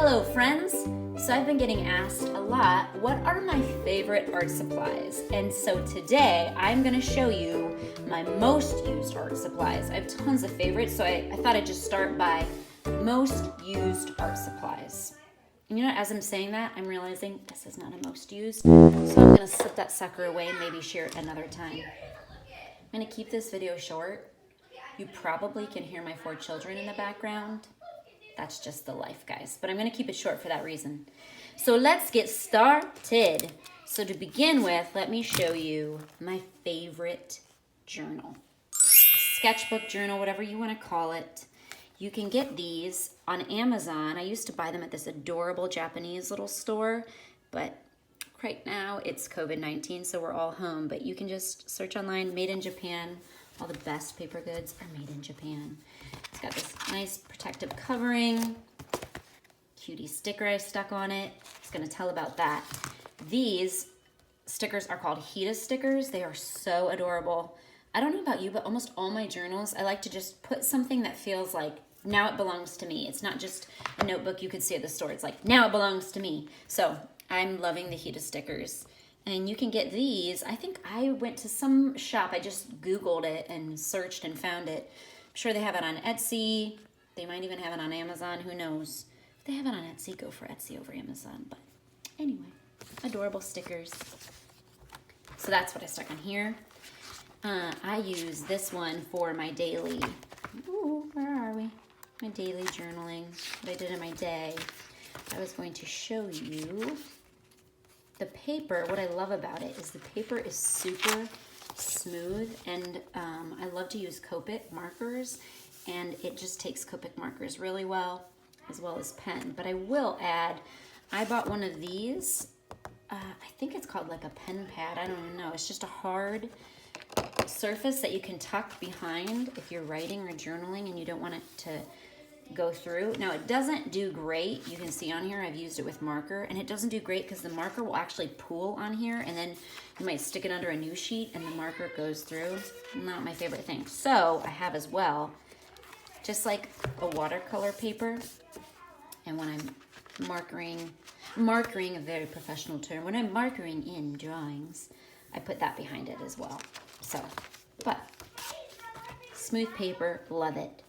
Hello friends! So I've been getting asked a lot, what are my favorite art supplies? And so today I'm going to show you my most used art supplies. I have tons of favorites, so I thought I'd just start by most used art supplies. And you know, as I'm saying that, I'm realizing this is not a most used, so I'm going to slip that sucker away and maybe share it another time. I'm going to keep this video short. You probably can hear my 4 children in the background. That's just the life, guys. But I'm going to keep it short for that reason. So let's get started. So to begin with, let me show you my favorite journal. Sketchbook journal, whatever you want to call it. You can get these on Amazon. I used to buy them at this adorable Japanese little store, but right now it's COVID-19, so we're all home. But you can just search online, made in Japan. All the best paper goods are made in Japan. It's got this nice protective covering, cutie sticker I stuck on it. It's gonna tell about that. These stickers are called Hita stickers. They are so adorable. I don't know about you, but almost all my journals, I like to just put something that feels like, now it belongs to me. It's not just a notebook you could see at the store. It's like, now it belongs to me. So I'm loving the Hita stickers. And you can get these. I think I went to some shop. I just Googled it and searched and found it. I'm sure they have it on Etsy. They might even have it on Amazon. Who knows? If they have it on Etsy, go for Etsy over Amazon. But anyway, adorable stickers. So that's what I stuck on here. I use this one for my daily, where are we? My daily journaling, what I did in my day. I was going to show you the paper. What I love about it is the paper is super smooth, and I love to use Copic markers, and it just takes Copic markers really well, as well as pen. But I will add, I bought one of these. I think it's called like a pen pad. I don't know. It's just a hard surface that you can tuck behind if you're writing or journaling and you don't want it to go through. Now it doesn't do great. You can see on here I've used it with marker, and it doesn't do great because the marker will actually pool on here, and then you might stick it under a new sheet and the marker goes through. Not my favorite thing. So I have as well, just like a watercolor paper, and when I'm markering a very professional term, when I'm markering in drawings, I put that behind it as well. So, but smooth paper, love it.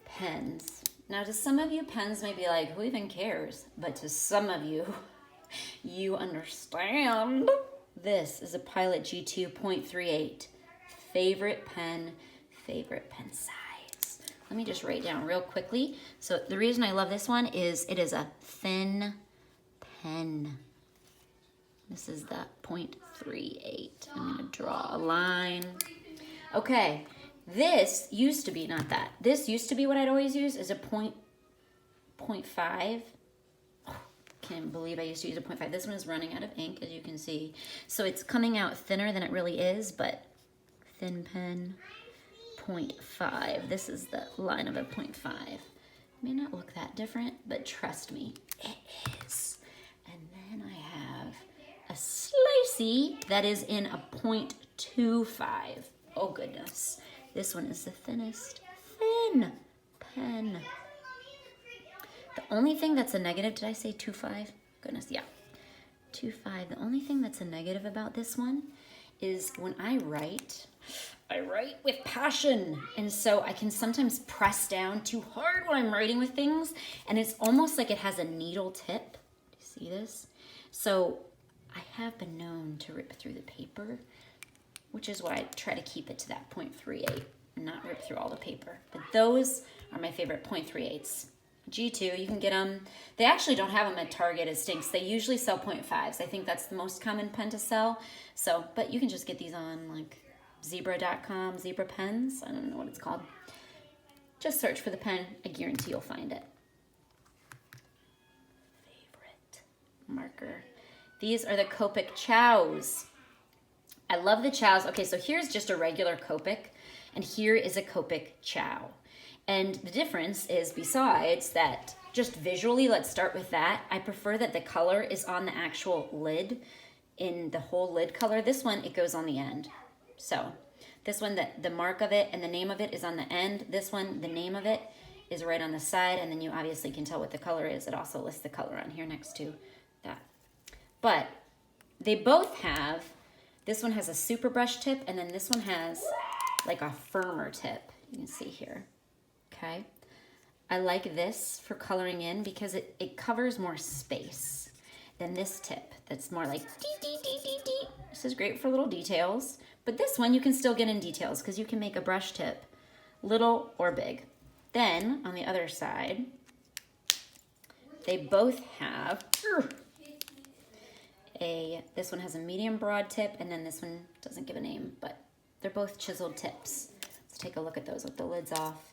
Pens. Now to some of you, pens may be like, who even cares? But to some of you, you understand. This is a Pilot G2.38. Favorite pen size. Let me just write down real quickly. So the reason I love this one is it is a thin pen. This is the 0.38. I'm gonna draw a line. Okay. This used to be, not that. This used to be what I'd always use, is a 0.5. Oh, can't believe I used to use a 0.5. This one is running out of ink, as you can see. So it's coming out thinner than it really is, but thin pen, 0.5. This is the line of a 0.5. May not look that different, but trust me, it is. And then I have a slicey that is in a 0.25. Oh goodness. This one is the thinnest thin pen. The only thing that's a negative, did I say 2.5? Goodness, yeah. 2.5. The only thing that's a negative about this one is when I write with passion. And so I can sometimes press down too hard when I'm writing with things, and it's almost like it has a needle tip. Do you see this? So I have been known to rip through the paper, which is why I try to keep it to that 0.38 and not rip through all the paper. But those are my favorite 0.38s. G2, you can get them. They actually don't have them at Target, it stinks. They usually sell 0.5s. I think that's the most common pen to sell. So, but you can just get these on like zebra.com, Zebra Pens. I don't know what it's called. Just search for the pen. I guarantee you'll find it. Favorite marker. These are the Copic Chows. I love the Chows. Okay, so here's just a regular Copic, and here is a Copic Chow. And the difference is, besides that, just visually, let's start with that. I prefer that the color is on the actual lid, in the whole lid color. This one, it goes on the end. So this one, the mark of it and the name of it is on the end. This one, the name of it is right on the side, and then you obviously can tell what the color is. It also lists the color on here next to that. But they both have, this one has a super brush tip, and then this one has like a firmer tip. You can see here, okay? I like this for coloring in because it covers more space than this tip that's more like dee, dee, dee, dee, dee. This is great for little details, but this one you can still get in details because you can make a brush tip little or big. Then on the other side, they both have this one has a medium broad tip, and then this one doesn't give a name, but they're both chiseled tips. Let's take a look at those with the lids off.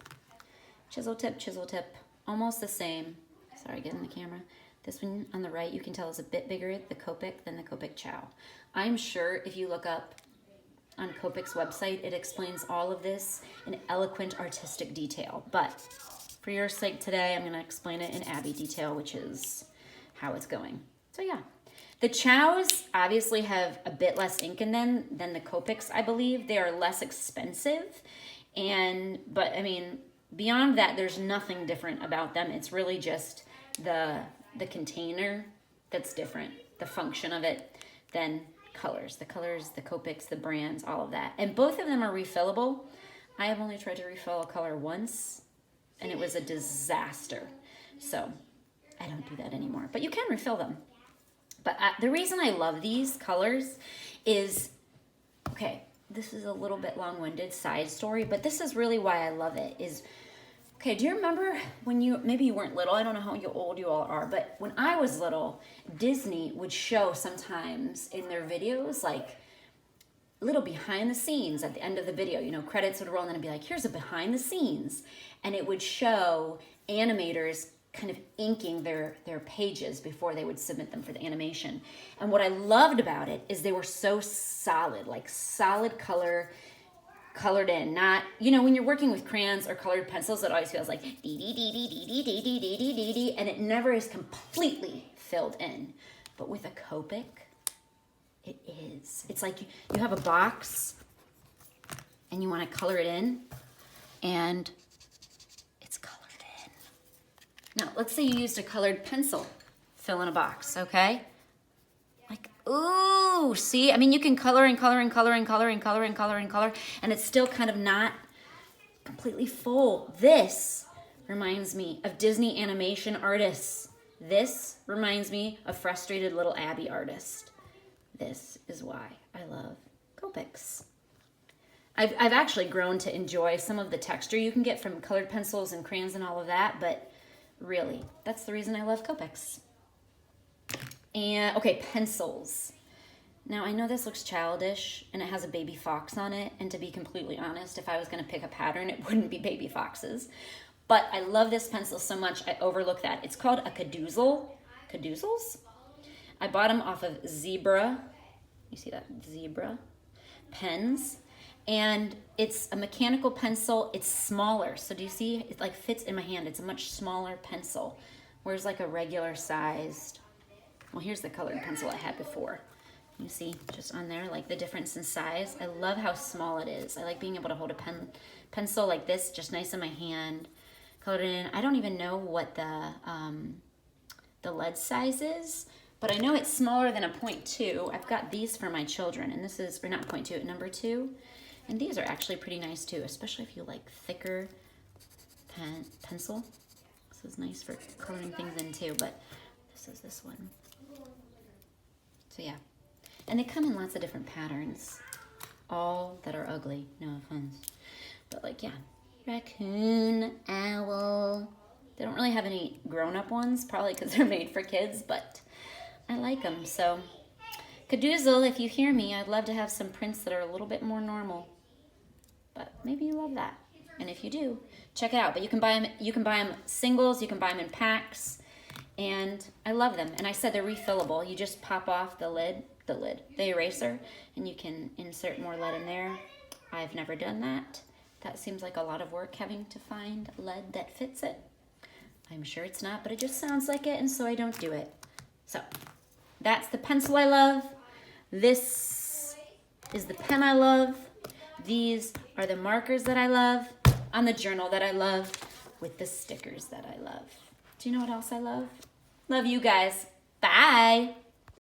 Chisel tip, almost the same. Sorry, get in the camera. This one on the right, you can tell is a bit bigger, the Copic, than the Copic Chow. I'm sure if you look up on Copic's website, it explains all of this in eloquent artistic detail. But for your sake today, I'm gonna explain it in Abby detail, which is how it's going. So yeah. The Chows obviously have a bit less ink in them than the Copics, I believe. They are less expensive, but I mean, beyond that, there's nothing different about them. It's really just the container that's different, the function of it, than colors. The colors, the Copics, the brands, all of that. And both of them are refillable. I have only tried to refill a color once, and it was a disaster. So I don't do that anymore, but you can refill them. But the reason I love these colors is, okay, this is a little bit long-winded side story, but this is really why I love it is, okay, do you remember when maybe you weren't little, I don't know how old you all are, but when I was little, Disney would show sometimes in their videos, like, little behind the scenes at the end of the video, you know, credits would roll and it'd be like, here's a behind the scenes. And it would show animators kind of inking their pages before they would submit them for the animation. And what I loved about it is they were so solid, like solid color, colored in, not, you know, when you're working with crayons or colored pencils, it always feels like dee dee dee dee dee dee dee dee dee dee dee, and it never is completely filled in. But with a Copic, it is. It's like you have a box and you want to color it in, and it's colored in. Now, let's say you used a colored pencil, fill in a box, okay? Like, ooh, see? I mean, you can color and color and color and color and color and color and color, and it's still kind of not completely full. This reminds me of Disney animation artists. This reminds me of frustrated little Abby artist. This is why I love Copics. I've actually grown to enjoy some of the texture you can get from colored pencils and crayons and all of that, but really, that's the reason I love Copics. And, okay, pencils. Now, I know this looks childish, and it has a baby fox on it, and to be completely honest, if I was going to pick a pattern, it wouldn't be baby foxes. But I love this pencil so much, I overlook that. It's called a Caduzel. Caducels? I bought them off of Zebra. You see that? Zebra pens. And it's a mechanical pencil. It's smaller. So do you see? It like fits in my hand. It's a much smaller pencil. Whereas like a regular sized, well, here's the colored pencil I had before. You see just on there, like the difference in size. I love how small it is. I like being able to hold a pencil like this, just nice in my hand. Colored in. I don't even know what the lead size is, but I know it's smaller than a 0.2. I've got these for my children, and this is, or not 0.2, number 2. And these are actually pretty nice too, especially if you like thicker pencil. This is nice for coloring things in too, but this is this one. So yeah, and they come in lots of different patterns, all that are ugly, no offense. But like, yeah, raccoon, owl. They don't really have any grown-up ones, probably because they're made for kids, but I like them. So Caduzel, if you hear me, I'd love to have some prints that are a little bit more normal. But maybe you love that. And if you do, check it out. But you can buy them singles, you can buy them in packs, and I love them. And I said they're refillable. You just pop off the eraser, and you can insert more lead in there. I've never done that. That seems like a lot of work, having to find lead that fits it. I'm sure it's not, but it just sounds like it, and so I don't do it. So that's the pencil I love. This is the pen I love. These are the markers that I love on the journal that I love. with the stickers that I love. Do you know what else I love? Love you guys. Bye.